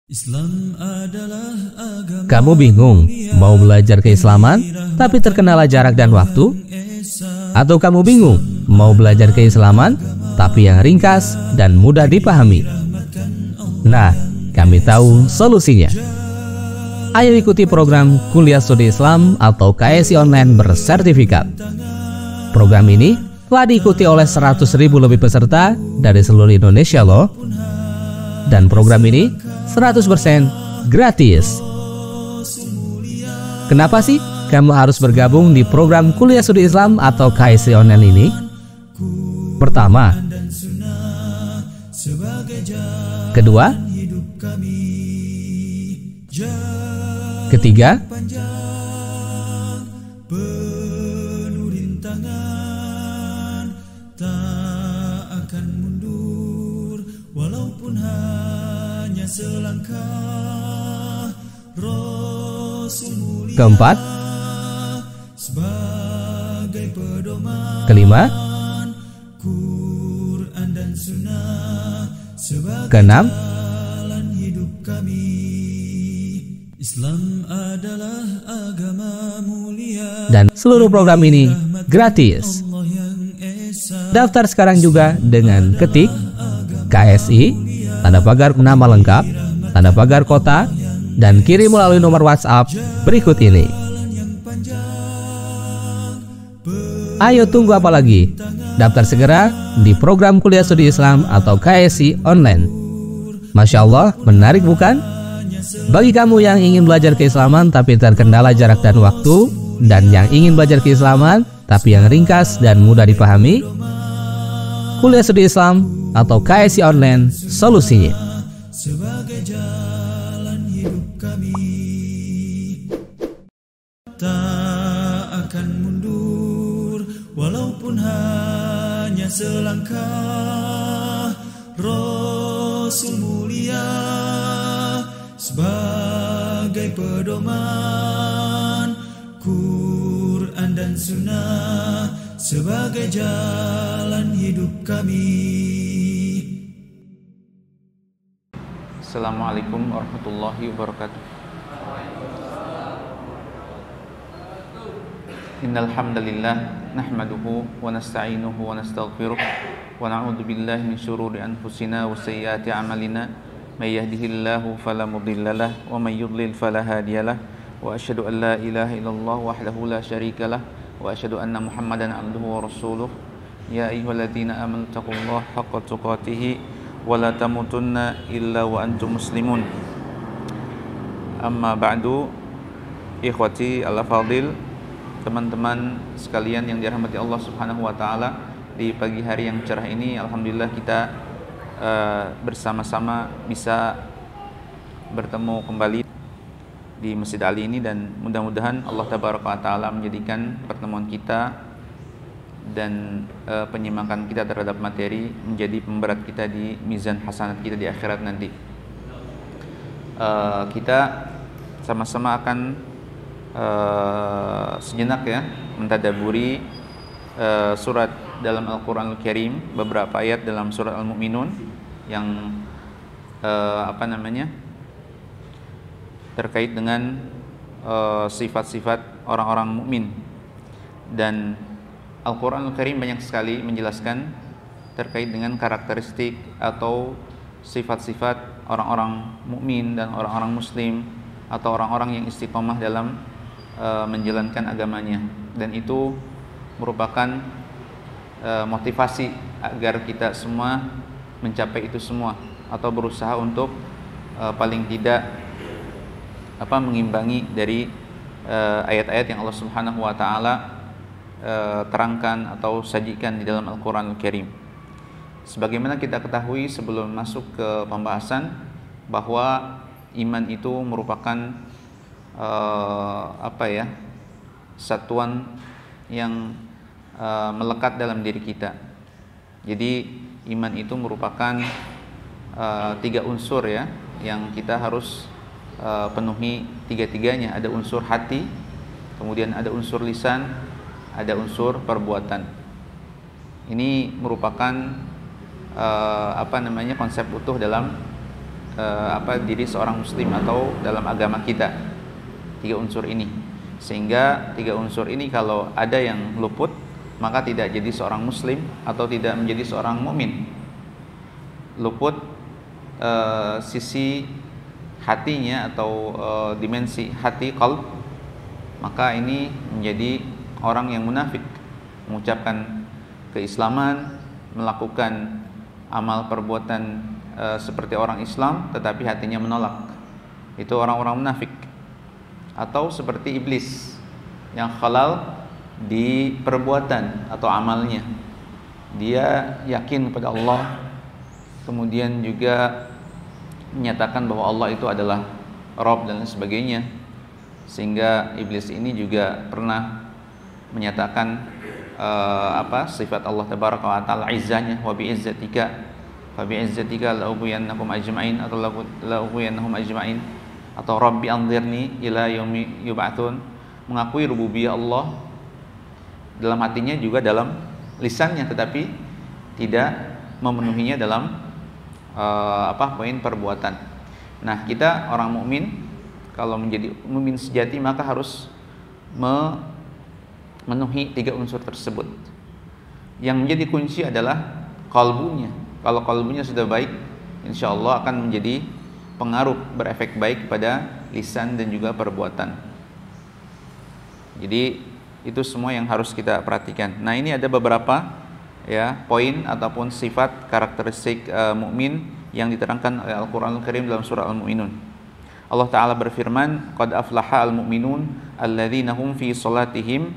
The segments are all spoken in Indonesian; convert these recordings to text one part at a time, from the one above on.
Islam adalah agama. Kamu bingung mau belajar keislaman tapi terkendala jarak dan waktu? Atau kamu bingung mau belajar keislaman tapi yang ringkas dan mudah dipahami? Nah, kami tahu solusinya. Ayo ikuti program Kuliah Studi Islam atau KSI Online bersertifikat. Program ini telah diikuti oleh 100.000 lebih peserta dari seluruh Indonesia loh. Dan program ini 100% gratis. Kenapa sih kamu harus bergabung di program Kuliah Studi Islam atau KSI Online ini? Pertama, kedua, ketiga, selangkah Rasul mulia keempat, sebagai pedoman kelima, Quran dan Sunnah sebagai keenam, jalan hidup kami. Islam adalah agama mulia dan seluruh program ini gratis. Allah yang esa. Daftar sekarang juga dengan ketik KSI tanda pagar nama lengkap, tanda pagar kota, dan kirim melalui nomor WhatsApp berikut ini. Ayo tunggu apa lagi? Daftar segera di program Kuliah Studi Islam atau KSI Online. Masya Allah, menarik bukan? Bagi kamu yang ingin belajar keislaman tapi terkendala jarak dan waktu, dan yang ingin belajar keislaman tapi yang ringkas dan mudah dipahami, Kuliah Studi Islam atau KSI Online solusinya. Sebagai jalan hidup kami, tak akan mundur walaupun hanya selangkah. Rasul mulia sebagai pedoman, Quran dan Sunnah sebagai jalan hidup kami. Assalamualaikum warahmatullahi wabarakatuh. Innal hamdalillah nahmaduhu wa nasta'inuhu wa nastaghfiruh wa na'udzu billahi min syururi anfusina wa sayyiati a'malina may yahdihillahu fala mudhillalah wa may yudlil fala hadiyalah wa asyhadu an la ilaha illallah wahdahu la syarikalah wa asyhadu anna Muhammadan abduhu wa rasuluh. Ya ayyuhalladzina amanu taqullaha haqqa tuqatih wa la tamutunna illa wa antum muslimun. Amma ba'du, ikhwati al-fadil, teman-teman sekalian yang dirahmati Allah Subhanahu wa taala, di pagi hari yang cerah ini alhamdulillah kita bersama-sama bisa bertemu kembali di Masjid Ali ini, dan mudah-mudahan Allah Tabaraka wa taala menjadikan pertemuan kita dan penyimakan kita terhadap materi menjadi pemberat kita di mizan hasanat kita di akhirat nanti. Kita sama-sama akan sejenak ya mentadaburi surat dalam Al-Quranul Karim, beberapa ayat dalam surat Al-Mu'minun yang terkait dengan sifat-sifat orang-orang mukmin. Dan Al-Quranul Karim banyak sekali menjelaskan terkait dengan karakteristik atau sifat-sifat orang-orang mukmin dan orang-orang muslim atau orang-orang yang istiqomah dalam menjalankan agamanya. Dan itu merupakan motivasi agar kita semua mencapai itu semua, atau berusaha untuk paling tidak mengimbangi dari ayat-ayat yang Allah Subhanahu wa taala terangkan atau sajikan di dalam Al-Quranul Karim. Sebagaimana kita ketahui sebelum masuk ke pembahasan, bahwa iman itu merupakan satuan yang melekat dalam diri kita. Jadi iman itu merupakan 3 unsur ya, yang kita harus penuhi tiga-tiganya. Ada unsur hati, kemudian ada unsur lisan, ada unsur perbuatan. Ini merupakan konsep utuh dalam diri seorang muslim atau dalam agama kita. 3 unsur ini, sehingga 3 unsur ini kalau ada yang luput maka tidak jadi seorang muslim atau tidak menjadi seorang mukmin. Luput sisi hatinya atau dimensi hati qalb, maka ini menjadi orang yang munafik, mengucapkan keislaman, melakukan amal perbuatan seperti orang Islam tetapi hatinya menolak. Itu orang-orang munafik. Atau seperti iblis yang halal di perbuatan atau amalnya. Dia yakin kepada Allah, kemudian juga menyatakan bahwa Allah itu adalah Rabb dan sebagainya. Sehingga iblis ini juga pernah menyatakan sifat Allah tabaraka wa taala, izzahnya, wa bi izzatika fa bi izzatika la ughwiyannahum ajma'in atau la ughwiyannahum ajma'in, atau rabbi anzirni ila yaumi yub'atsun, mengakui rububiyah Allah dalam hatinya juga dalam lisannya, tetapi tidak memenuhinya dalam poin perbuatan. Nah, kita orang mukmin kalau menjadi mukmin sejati maka harus memenuhi 3 unsur tersebut. Yang menjadi kunci adalah kalbunya. Kalau kalbunya sudah baik, insya Allah akan menjadi pengaruh, berefek baik kepada lisan dan juga perbuatan. Jadi itu semua yang harus kita perhatikan. Nah, ini ada beberapa poin ataupun sifat karakteristik mukmin yang diterangkan oleh Al-Qur'anul Karim dalam surah Al-Mu'minun. Allah Ta'ala berfirman, qad aflaha al-mu'minun alladzina hum fi salatihim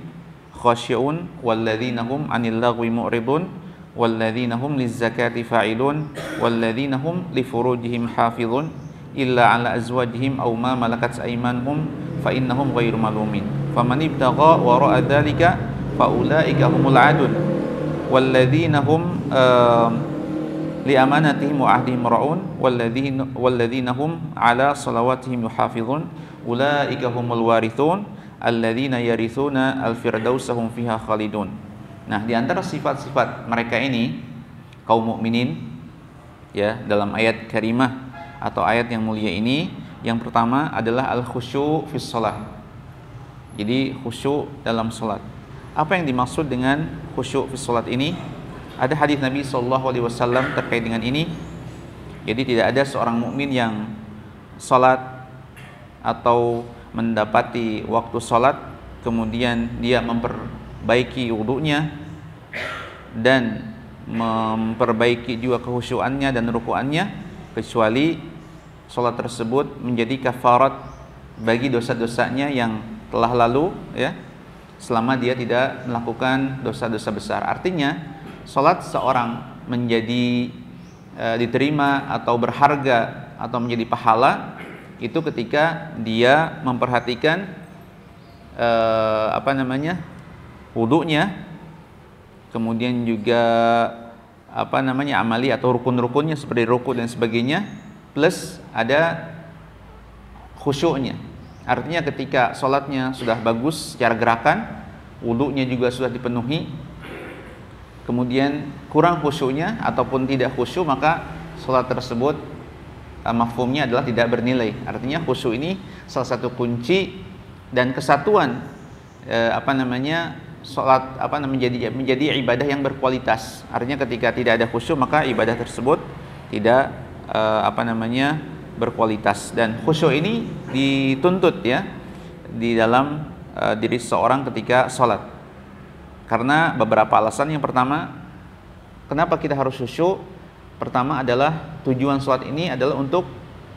khashi'un walladzina hum 'anil lagwi mu'ridun walladzina hum lizzakati fa'ilun walladzina hum li furujihim hafizun illa 'ala azwajihim aw ma malakat aymanuhum fa innahum ghairu malumin faman ibtagha wara'a dzalika fa ulaika humul 'adun walladzina hum li amanatihim wa ahdihim ra'un walladzina hum 'ala salawatihim yuhafizun ulaika humul warithun alladzina yarithuna al-firdausa hum fiha khalidun. Nah, di antara sifat-sifat mereka ini kaum mukminin dalam ayat karimah atau ayat yang mulia ini, yang pertama adalah al-khusyu' fis shalah. Jadi khusyuk dalam salat. Apa yang dimaksud dengan khusyuk fis shalat ini? Ada hadis Nabi SAW terkait dengan ini. Jadi tidak ada seorang mukmin yang salat atau mendapati waktu salat kemudian dia memperbaiki wudunya dan memperbaiki juga khusyuannya dan ruku'annya, kecuali salat tersebut menjadi kafarat bagi dosa-dosanya yang telah lalu selama dia tidak melakukan dosa-dosa besar. Artinya salat seorang menjadi diterima atau berharga atau menjadi pahala itu ketika dia memperhatikan wudunya, kemudian juga amali atau rukun-rukunnya seperti ruku dan sebagainya, plus ada khusyuknya. Artinya ketika sholatnya sudah bagus secara gerakan, wudunya juga sudah dipenuhi, kemudian kurang khusyuknya ataupun tidak khusyuk, maka sholat tersebut mafhumnya adalah tidak bernilai. Artinya khusyuk ini salah satu kunci dan kesatuan sholat menjadi ibadah yang berkualitas. Artinya ketika tidak ada khusyuk maka ibadah tersebut tidak berkualitas. Dan khusyuk ini dituntut di dalam diri seseorang ketika sholat, karena beberapa alasan. Yang pertama, kenapa kita harus khusyuk? Pertama adalah tujuan sholat ini adalah untuk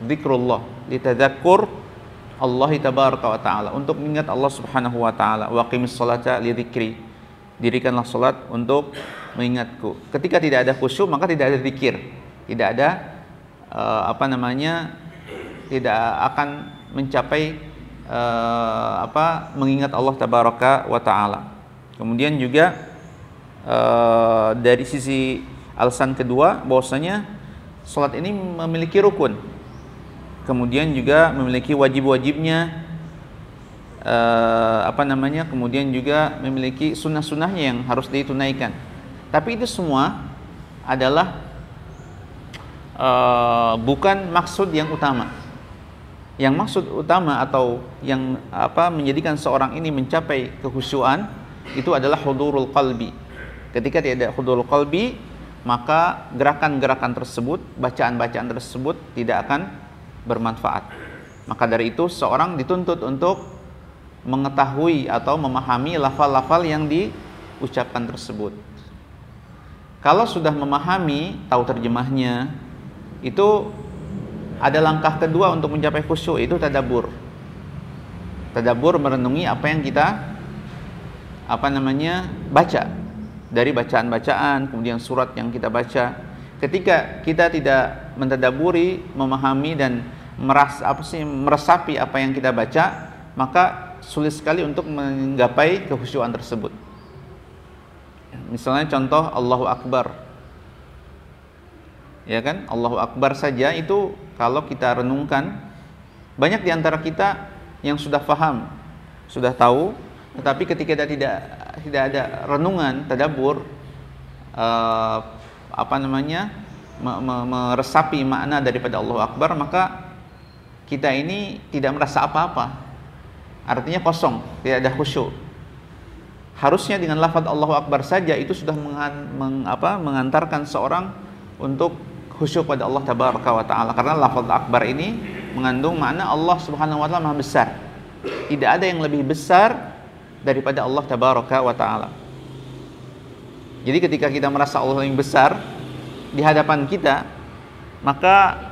zikrullah, litadzakkur Allah tabaraka wa ta'ala, untuk mengingat Allah subhanahu wa ta'ala. Waqimis sholata lidzikri, dirikanlah sholat untuk mengingatku. Ketika tidak ada khusyuk maka tidak ada zikir, tidak ada tidak akan mencapai mengingat Allah tabaraka wa ta'ala. Kemudian juga dari sisi alasan kedua, bahwasanya sholat ini memiliki rukun, kemudian juga memiliki wajib-wajibnya, kemudian juga memiliki sunnah-sunnahnya yang harus ditunaikan. Tapi itu semua adalah bukan maksud yang utama. Yang maksud utama atau yang menjadikan seorang ini mencapai kekhusyuan itu adalah hudurul qalbi. Ketika tidak ada hudurul qalbi, maka gerakan-gerakan tersebut, bacaan-bacaan tersebut tidak akan bermanfaat. Maka dari itu seorang dituntut untuk mengetahui atau memahami lafal-lafal yang diucapkan tersebut. Kalau sudah memahami, tahu terjemahnya, itu ada langkah kedua untuk mencapai khusyuk, itu tadabbur. Tadabbur merenungi apa yang kita baca dari bacaan-bacaan, kemudian surat yang kita baca. Ketika kita tidak mentadabburi, memahami dan meresapi apa yang kita baca, maka sulit sekali untuk menggapai kekhusyuan tersebut. Misalnya contoh Allahu Akbar, ya kan? Allahu Akbar saja itu kalau kita renungkan, banyak di antara kita yang sudah paham, sudah tahu, tetapi ketika tidak ada renungan, tadabbur, meresapi makna daripada Allahu Akbar, maka kita ini tidak merasa apa-apa. Artinya kosong, tidak ada khusyuk. Harusnya dengan lafaz Allahu Akbar saja itu sudah mengantarkan seorang untuk khusyuk pada Allah Tabaraka wa Ta'ala. Karena lafaz Akbar ini mengandung makna Allah Subhanahu wa Ta'ala Maha besar. Tidak ada yang lebih besar daripada Allah Tabaraka wa Ta'ala. Jadi ketika kita merasa Allah yang besar di hadapan kita, maka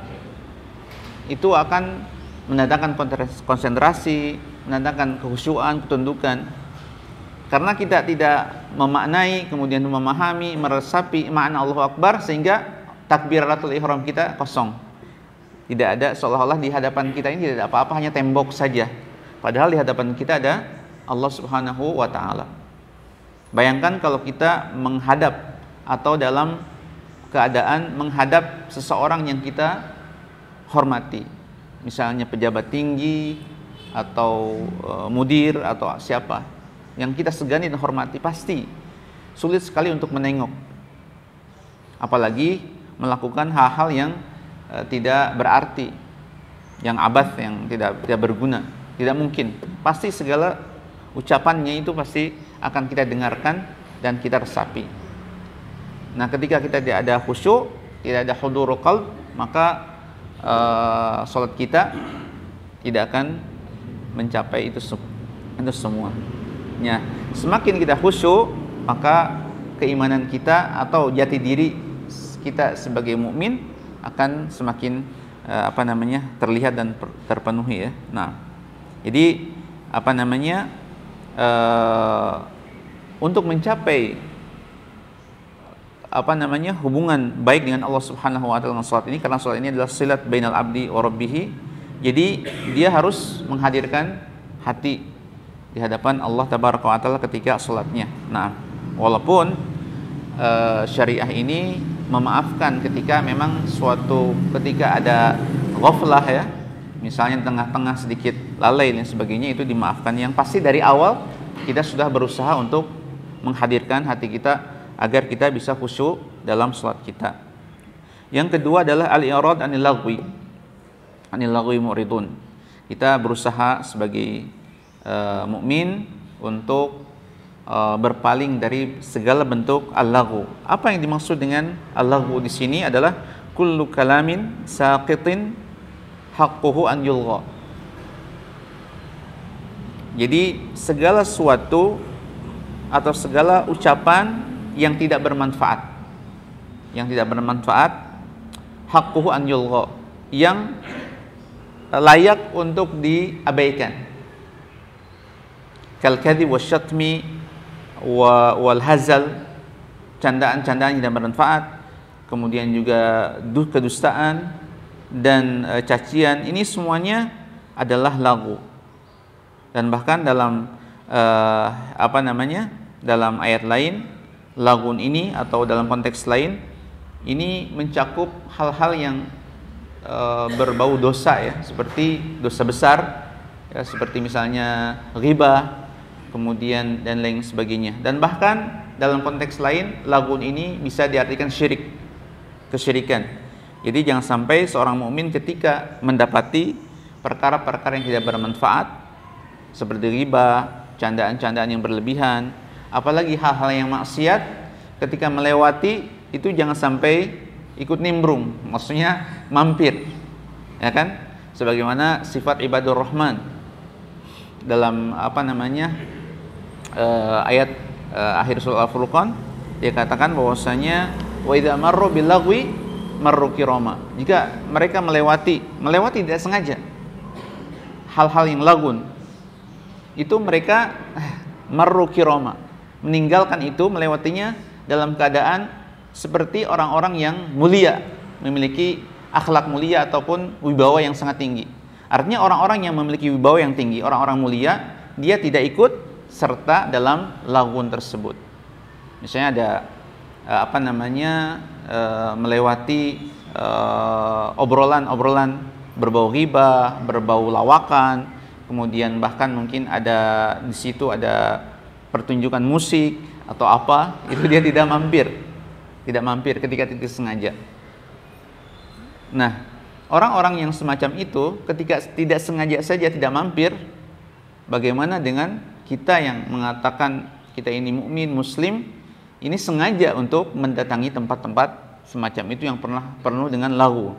itu akan mendatangkan konsentrasi, mendatangkan kekhusyuan, ketundukan. Karena kita tidak memaknai, kemudian memahami, meresapi makna Allahu Akbar, sehingga takbiratul ihram kita kosong. Tidak ada, seolah-olah di hadapan kita ini tidak ada apa-apa, hanya tembok saja. Padahal di hadapan kita ada Allah Subhanahu wa Ta'ala. Bayangkan kalau kita menghadap atau dalam keadaan menghadap seseorang yang kita hormati, misalnya pejabat tinggi atau mudir atau siapa yang kita segani dan hormati, pasti sulit sekali untuk menengok, apalagi melakukan hal-hal yang tidak berarti, yang abath, yang tidak berguna. Tidak mungkin, pasti segala ucapannya itu pasti akan kita dengarkan dan kita resapi. Nah, ketika kita tidak ada khusyuk, tidak ada hudurul qalb, maka salat kita tidak akan mencapai itu semua. Ya, semakin kita khusyuk, maka keimanan kita atau jati diri kita sebagai mukmin akan semakin terlihat dan terpenuhi, ya. Nah, jadi untuk mencapai hubungan baik dengan Allah Subhanahu wa Ta'ala dengan salat ini, karena salat ini adalah silat bainal abdi wa rabbih. Jadi dia harus menghadirkan hati di hadapan Allah Tabaraka wa Ta'ala ketika salatnya. Nah, walaupun syariah ini memaafkan ketika memang ketika ada ghaflah, ya, misalnya tengah-tengah sedikit lalai dan sebagainya, itu dimaafkan. Yang pasti dari awal kita sudah berusaha untuk menghadirkan hati kita agar kita bisa khusyuk dalam salat kita. Yang kedua adalah al-i'rad anil lagwi mu'ridun. Kita berusaha sebagai mukmin untuk berpaling dari segala bentuk al-laghu. Apa yang dimaksud dengan al-laghu di sini adalah kullu kalamin saqitin haqquhu an yulgha. Jadi segala sesuatu atau segala ucapan yang tidak bermanfaat, haqquhu an yulgha, yang layak untuk diabaikan. Kal kadhib wasyatmi wal hazal, candaan-candaan yang tidak bermanfaat, kemudian juga kedustaan dan cacian, ini semuanya adalah laghu. Dan bahkan dalam dalam ayat lain, lagun ini atau dalam konteks lain ini mencakup hal-hal yang berbau dosa, ya, seperti dosa besar, ya, seperti misalnya ghibah, kemudian dan lain sebagainya. Dan bahkan dalam konteks lain, lagun ini bisa diartikan syirik, kesyirikan. Jadi jangan sampai seorang mukmin ketika mendapati perkara-perkara yang tidak bermanfaat seperti riba, candaan-candaan yang berlebihan, apalagi hal-hal yang maksiat, ketika melewati itu jangan sampai ikut nimbrung, maksudnya mampir, ya kan? Sebagaimana sifat ibadur rahman dalam ayat akhir surah Al-Furqan, dia katakan bahwasanya wa idza marru bil lagwi marru kirama. Jika mereka melewati tidak sengaja hal-hal yang lagun, itu mereka marru kirama, meninggalkan itu, melewatinya dalam keadaan seperti orang-orang yang mulia, memiliki akhlak mulia ataupun wibawa yang sangat tinggi. Artinya orang-orang yang memiliki wibawa yang tinggi, orang-orang mulia, dia tidak ikut serta dalam lagun tersebut. Misalnya ada melewati obrolan-obrolan berbau ghibah, berbau lawakan, kemudian bahkan mungkin ada di situ ada pertunjukan musik atau apa, itu dia tidak mampir ketika tidak sengaja. Nah, orang-orang yang semacam itu ketika tidak sengaja saja tidak mampir, bagaimana dengan kita yang mengatakan kita ini mukmin muslim, ini sengaja untuk mendatangi tempat-tempat semacam itu yang penuh dengan laghu,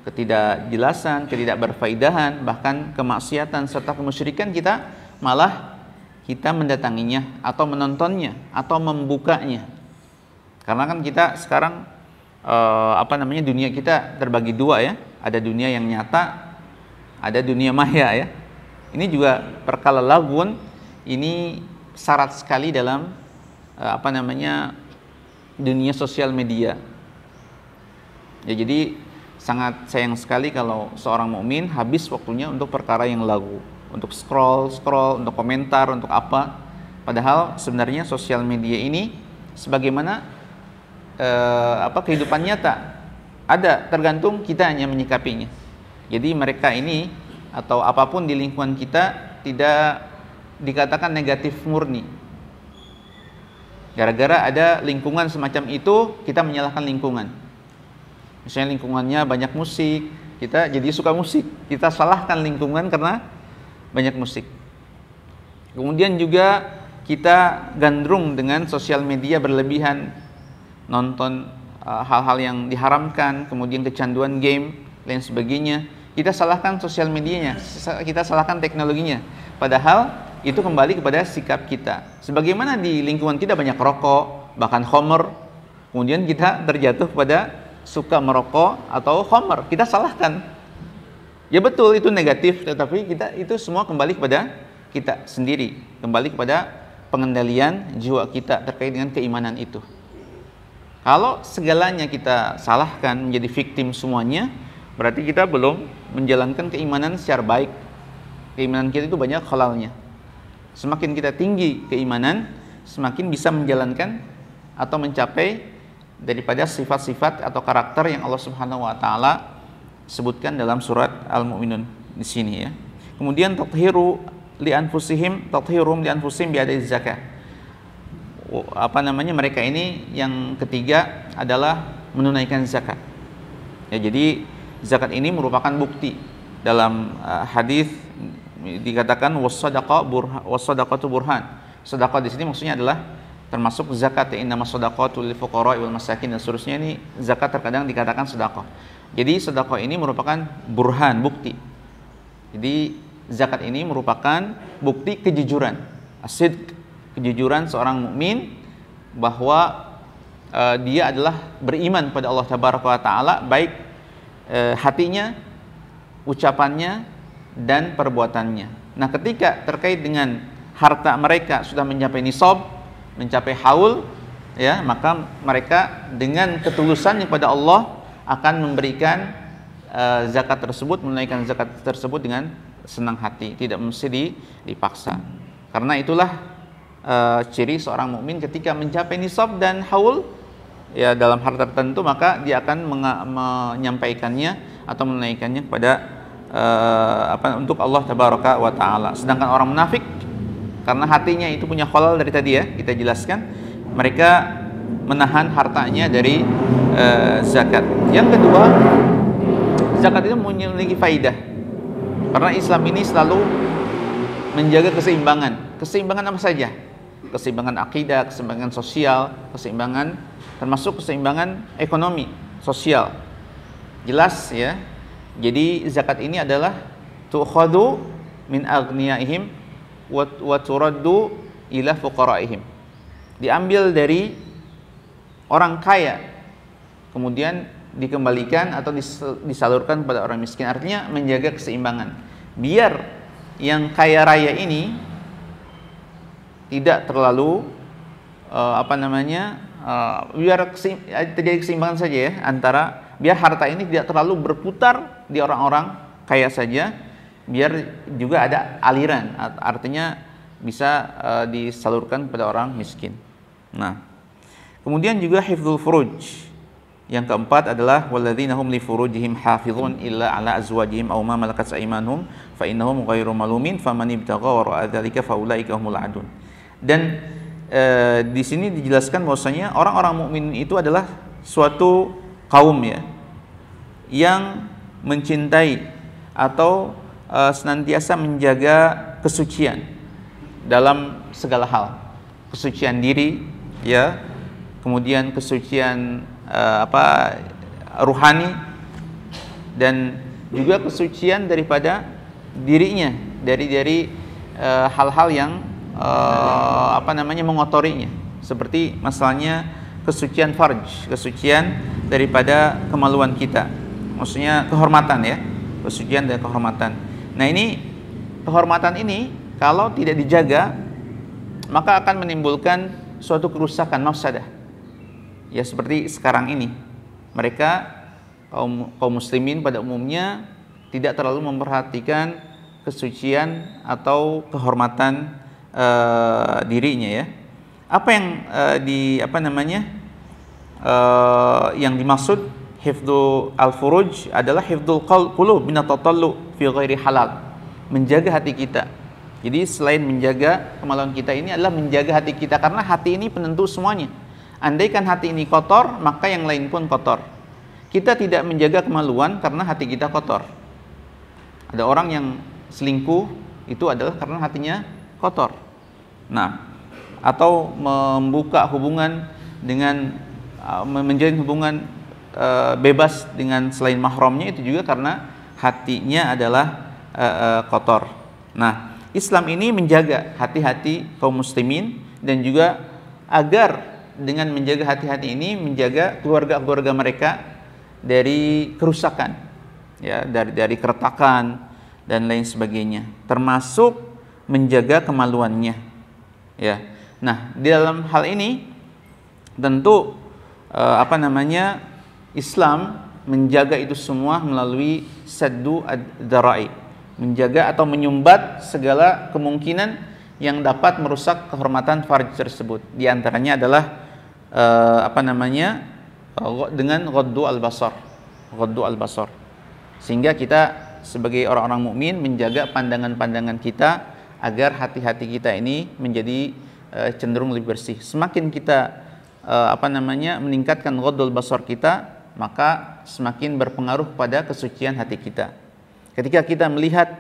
ketidakjelasan, ketidakberfaidahan, bahkan kemaksiatan serta kemusyrikan, kita malah kita mendatanginya atau menontonnya atau membukanya. Karena kan kita sekarang dunia kita terbagi dua ya, ada dunia yang nyata, ada dunia maya ya. Ini juga perkara lagun ini syarat sekali dalam dunia sosial media. Ya, jadi sangat sayang sekali kalau seorang mukmin habis waktunya untuk perkara yang lagu, untuk scroll, untuk komentar, untuk apa. Padahal sebenarnya sosial media ini sebagaimana kehidupan nyata, ada, tergantung kita hanya menyikapinya. Jadi mereka ini atau apapun di lingkungan kita tidak dikatakan negatif murni. Gara-gara ada lingkungan semacam itu, kita menyalahkan lingkungan. Misalnya lingkungannya banyak musik, kita jadi suka musik, kita salahkan lingkungan karena banyak musik. Kemudian juga kita gandrung dengan sosial media berlebihan, nonton hal-hal yang diharamkan, kemudian kecanduan game, lain sebagainya. Kita salahkan sosial medianya, kita salahkan teknologinya. Padahal itu kembali kepada sikap kita. Sebagaimana di lingkungan kita banyak rokok, bahkan khamr, kemudian kita terjatuh pada suka merokok atau khamr, kita salahkan. Ya betul itu negatif, tetapi kita itu semua kembali kepada kita sendiri, kembali kepada pengendalian jiwa kita terkait dengan keimanan itu. Kalau segalanya kita salahkan, menjadi victim semuanya, berarti kita belum menjalankan keimanan secara baik. Keimanan kita itu banyak khalalnya. Semakin kita tinggi keimanan, semakin bisa menjalankan atau mencapai daripada sifat-sifat atau karakter yang Allah Subhanahu wa taala sebutkan dalam surat Al-Mu'minun di sini ya. Kemudian tathirum li anfusihim bi adai zakah. Mereka ini yang ketiga adalah menunaikan zakat. Ya, jadi zakat ini merupakan bukti. Dalam hadis dikatakan was-shadaqatu burhan. Sedekah di sini maksudnya adalah termasuk zakat, ya, innamas shadaqatu lil fuqara wal masakin dan seterusnya. Ini zakat terkadang dikatakan sedekah. Jadi sedekah ini merupakan burhan, bukti. Jadi zakat ini merupakan bukti kejujuran, asid, kejujuran seorang mukmin bahwa dia adalah beriman pada Allah Tabaraka wa taala, baik hatinya, ucapannya dan perbuatannya. Nah, ketika terkait dengan harta mereka sudah mencapai nisab, mencapai haul, ya, maka mereka dengan ketulusan kepada Allah akan memberikan zakat tersebut, menunaikan zakat tersebut dengan senang hati, tidak mesti dipaksa. Karena itulah ciri seorang mukmin ketika mencapai nisab dan haul, ya, dalam harta tertentu, maka dia akan menyampaikannya atau menunaikannya kepada untuk Allah Tabaraka wa taala. Sedangkan orang munafik, karena hatinya itu punya khalal dari tadi ya, kita jelaskan, mereka menahan hartanya dari zakat. Yang kedua, zakat itu memiliki faidah karena Islam ini selalu menjaga keseimbangan. Keseimbangan apa saja? Keseimbangan akidah, keseimbangan sosial, keseimbangan termasuk keseimbangan ekonomi, sosial. Jelas ya. Jadi zakat ini adalah tu'khadhu min aghniyaihim wa turaddu ila fuqaraihim. Diambil dari orang kaya kemudian dikembalikan atau disalurkan kepada orang miskin. Artinya menjaga keseimbangan. Biar yang kaya raya ini tidak terlalu biar terjadi keseimbangan saja ya, antara biar harta ini tidak terlalu berputar di orang-orang kaya saja, biar juga ada aliran, artinya bisa disalurkan kepada orang miskin. Nah, kemudian juga hifdzul furuj. Yang keempat adalah walladzina hum li furujihim hafizun illa ala azwajihim aw ma malakat aymanuhum fa innahum ghairu malumin faman ibtagha wara'a dzalika faulaika humul adun. Dan di sini dijelaskan bahwasanya orang-orang mukmin itu adalah suatu kaum ya yang mencintai atau senantiasa menjaga kesucian dalam segala hal, kesucian diri ya, kemudian kesucian ruhani, dan juga kesucian daripada dirinya dari hal-hal yang mengotorinya, seperti masalahnya kesucian farj, kesucian daripada kemaluan kita, maksudnya kehormatan ya, kesucian dan kehormatan. Nah, ini kehormatan ini kalau tidak dijaga maka akan menimbulkan suatu kerusakan, mafsadah. Ya seperti sekarang ini, mereka kaum muslimin pada umumnya tidak terlalu memperhatikan kesucian atau kehormatan dirinya ya. Apa yang yang dimaksud hifdzu al-furuj adalah hifdzul qulub min at-tatallu fi ghairi halal, menjaga hati kita. Jadi selain menjaga kemaluan kita ini adalah menjaga hati kita, karena hati ini penentu semuanya. Andaikan hati ini kotor, maka yang lain pun kotor. Kita tidak menjaga kemaluan karena hati kita kotor. Ada orang yang selingkuh itu adalah karena hatinya kotor. Nah, atau membuka hubungan dengan menjalin hubungan bebas dengan selain mahramnya, itu juga karena hatinya adalah kotor. Nah, Islam ini menjaga hati-hati kaum muslimin, dan juga agar dengan menjaga hati-hati ini menjaga keluarga-keluarga mereka dari kerusakan ya, dari keretakan dan lain sebagainya, termasuk menjaga kemaluannya ya. Nah, di dalam hal ini tentu Islam menjaga itu semua melalui saddu ad-dara'i, menjaga atau menyumbat segala kemungkinan yang dapat merusak kehormatan farj tersebut. Di antaranya adalah dengan ghaddu al-basar. Sehingga kita sebagai orang-orang mukmin menjaga pandangan-pandangan kita agar hati-hati kita ini menjadi cenderung lebih bersih. Semakin kita meningkatkan ghaddul basar kita, maka semakin berpengaruh pada kesucian hati kita. Ketika kita melihat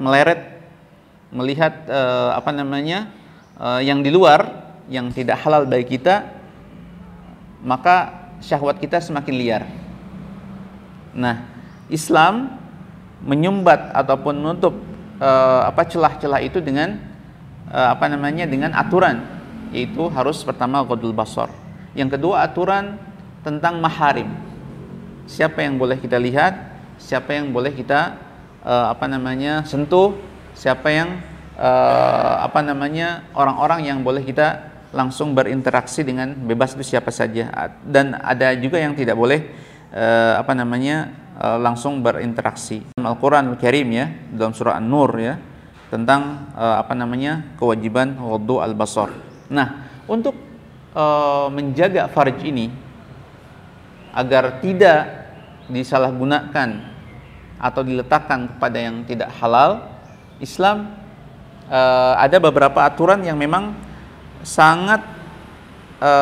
yang di luar yang tidak halal bagi kita, maka syahwat kita semakin liar. Nah, Islam menyumbat ataupun menutup celah-celah itu dengan dengan aturan, yaitu harus pertama ghadul basar. Yang kedua, aturan tentang maharim. Siapa yang boleh kita lihat, siapa yang boleh kita sentuh, siapa yang orang-orang yang boleh kita langsung berinteraksi dengan bebas itu siapa saja, dan ada juga yang tidak boleh langsung berinteraksi. Al-Qur'an Al-Karim ya, dalam surah An-Nur ya, tentang kewajiban ghaddu al-basar. Nah, untuk menjaga farj ini agar tidak disalahgunakan atau diletakkan kepada yang tidak halal, Islam ada beberapa aturan yang memang sangat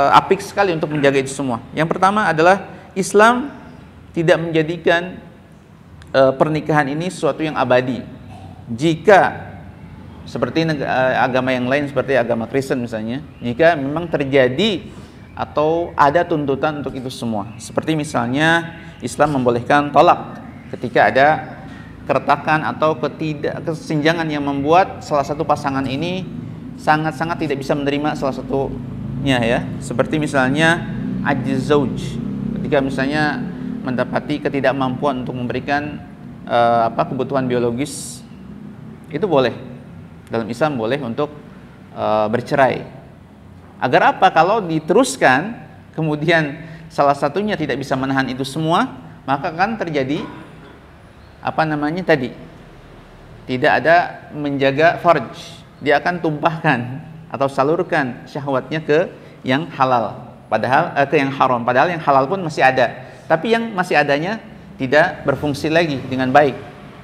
apik sekali untuk menjaga itu semua. Yang pertama adalah Islam tidak menjadikan pernikahan ini sesuatu yang abadi. Jika seperti agama yang lain seperti agama Kristen misalnya, jika memang terjadi atau ada tuntutan untuk itu semua. Seperti misalnya Islam membolehkan tolak ketika ada keretakan atau kesenjangan yang membuat salah satu pasangan ini sangat-sangat tidak bisa menerima salah satunya, ya. Seperti misalnya ajiz zauj, ketika misalnya mendapati ketidakmampuan untuk memberikan kebutuhan biologis, itu boleh. Dalam Islam boleh untuk bercerai. Agar apa? Kalau diteruskan kemudian salah satunya tidak bisa menahan itu semua, maka akan terjadi tidak ada menjaga farj. Dia akan tumpahkan atau salurkan syahwatnya ke yang halal, padahal ke yang haram, padahal yang halal pun masih ada, tapi yang masih adanya tidak berfungsi lagi dengan baik,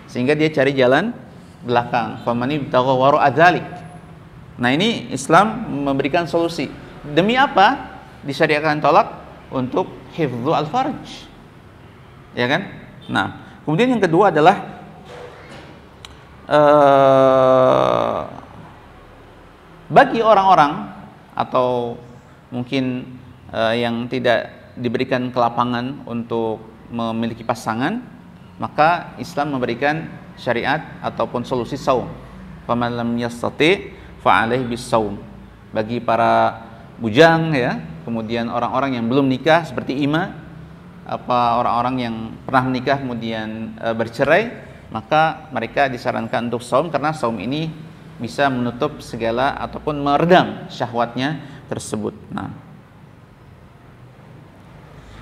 sehingga dia cari jalan belakang. Famani ibtagha wara adzalik. Nah, ini Islam memberikan solusi. Demi apa disyariatkan tolak? Untuk hifdzu al-farj. Ya kan? Nah, kemudian yang kedua adalah bagi orang-orang atau mungkin yang tidak diberikan kelapangan untuk memiliki pasangan, maka Islam memberikan syariat ataupun solusi saum. Faman lam yastati fa alaihi bisaum. Bagi para bujang, ya, kemudian orang-orang yang belum nikah seperti ima, orang-orang yang pernah menikah kemudian bercerai, maka mereka disarankan untuk saum, karena saum ini bisa menutup segala ataupun meredam syahwatnya tersebut. Nah,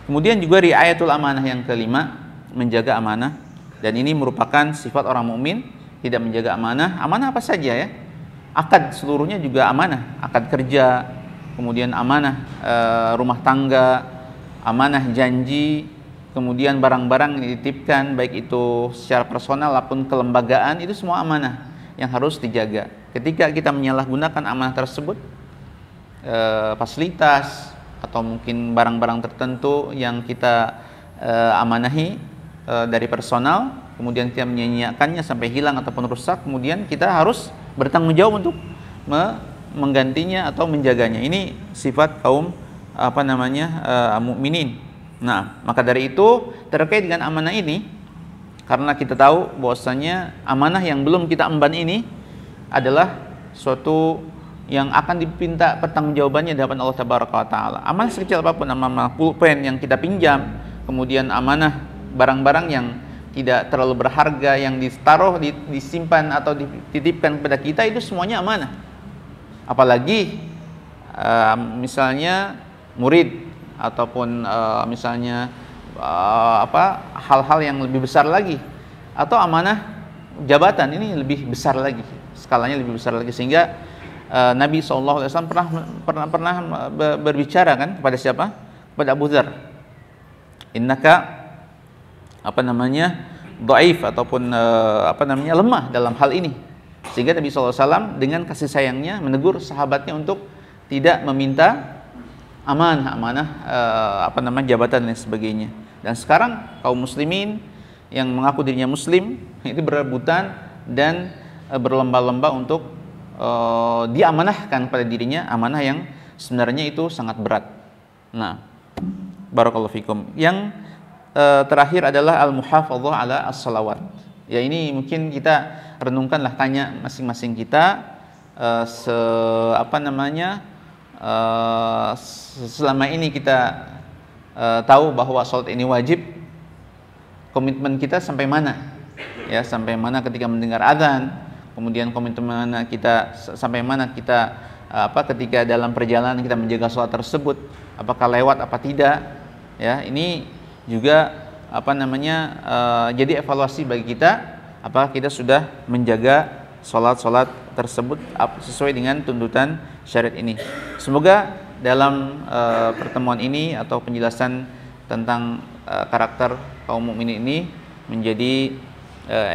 kemudian juga riayatul amanah yang kelima, menjaga amanah. Dan ini merupakan sifat orang mukmin, tidak menjaga amanah. Amanah apa saja, ya? Akad seluruhnya juga amanah. Akad kerja, kemudian amanah rumah tangga, amanah janji, kemudian barang-barang yang dititipkan, baik itu secara personal maupun kelembagaan, itu semua amanah yang harus dijaga. Ketika kita menyalahgunakan amanah tersebut, fasilitas atau mungkin barang-barang tertentu yang kita amanahi dari personal, kemudian kita menyia-nyiakannya sampai hilang ataupun rusak, kemudian kita harus bertanggung jawab untuk menggantinya atau menjaganya. Ini sifat kaum mukminin. Nah, maka dari itu terkait dengan amanah ini, karena kita tahu bahwasanya amanah yang belum kita emban ini adalah suatu yang akan dipinta pertanggungjawabannya di hadapan Allah Taala. Amanah sekecil apapun, amanah pulpen yang kita pinjam, kemudian amanah barang-barang yang tidak terlalu berharga yang ditaruh, disimpan atau dititipkan kepada kita, itu semuanya amanah. Apalagi misalnya murid ataupun misalnya hal-hal yang lebih besar lagi, atau amanah jabatan, ini lebih besar lagi, skalanya lebih besar lagi, sehingga Nabi SAW pernah berbicara kan kepada siapa? Kepada Abu Dzar. Innaka dhaif ataupun lemah dalam hal ini, sehingga Nabi SAW dengan kasih sayangnya menegur sahabatnya untuk tidak meminta amanah jabatan dan sebagainya. Dan sekarang kaum muslimin yang mengaku dirinya muslim itu berebutan dan berlomba-lomba untuk diamanahkan pada dirinya amanah yang sebenarnya itu sangat berat. Nah, barakallahu fikum. Yang terakhir adalah al-muhafadzah ala as-salawat. Ya, ini mungkin kita renungkanlah, tanya masing-masing kita selama ini kita tahu bahwa salat ini wajib, komitmen kita sampai mana? Ya, sampai mana ketika mendengar azan, kemudian komitmen kita sampai mana kita ketika dalam perjalanan kita menjaga salat tersebut, apakah lewat apa tidak? Ya, ini juga jadi evaluasi bagi kita, apakah kita sudah menjaga sholat tersebut sesuai dengan tuntutan syariat ini. Semoga dalam pertemuan ini atau penjelasan tentang karakter kaum mukminin ini menjadi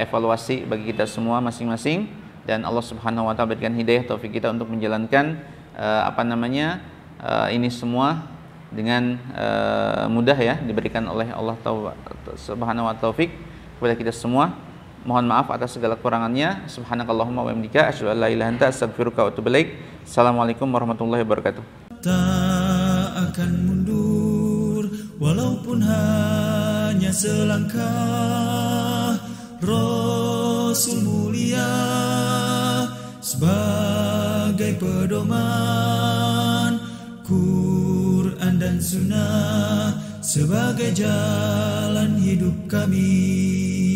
evaluasi bagi kita semua masing-masing, dan Allah Subhanahu wa taala berikan hidayah taufik kita untuk menjalankan ini semua dengan mudah ya, diberikan oleh Allah Subhanahu wa taufik kepada kita semua. Mohon maaf atas segala kekurangannya. Subhanakallahumma wa bihamdika asyhadu an la ilaha illa anta astaghfiruka wa atubu ilaik. Assalamualaikum warahmatullahi wabarakatuh. Tak akan mundur walaupun hanya selangkah. Rasul mulia sebagai pedoman, Quran dan Sunnah sebagai jalan hidup kami.